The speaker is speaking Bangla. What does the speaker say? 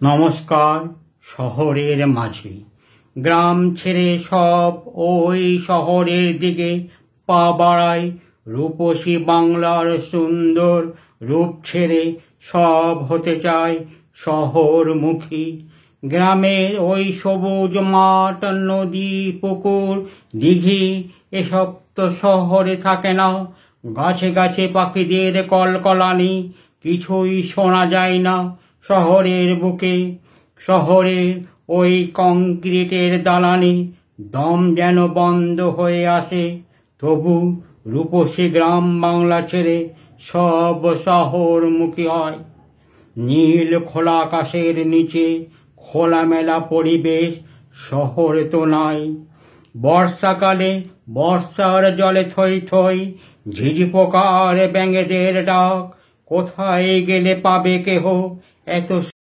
নমস্কার। শহরের মাঝে গ্রাম ছেড়ে সব ওই শহরের দিকে পা বাড়ায়। রূপসী বাংলার সুন্দর রূপ ছেড়ে সব হতে চায় শহরমুখী। গ্রামের ওই সবুজ মাঠ, নদী, পুকুর, দিঘি এসব তো শহরে থাকে না। গাছে গাছে পাখিদের কলকলানি কিছুই শোনা যায় না শহরের বুকে। শহরের ওই কংক্রিটের দালানি দম যেন বন্ধ হয়ে আসে। তবু রূপসী গ্রাম বাংলা ছেড়ে সব শহরমুখী হয়। নীল খোলা আকাশের নিচে খোলামেলা পরিবেশ শহরে তো নাই। বর্ষাকালে বর্ষার জলে থই থই, ঝিঝি পোকার ব্যাঙেদের ডাক। কোথায় গেলে পাবে কেহ এত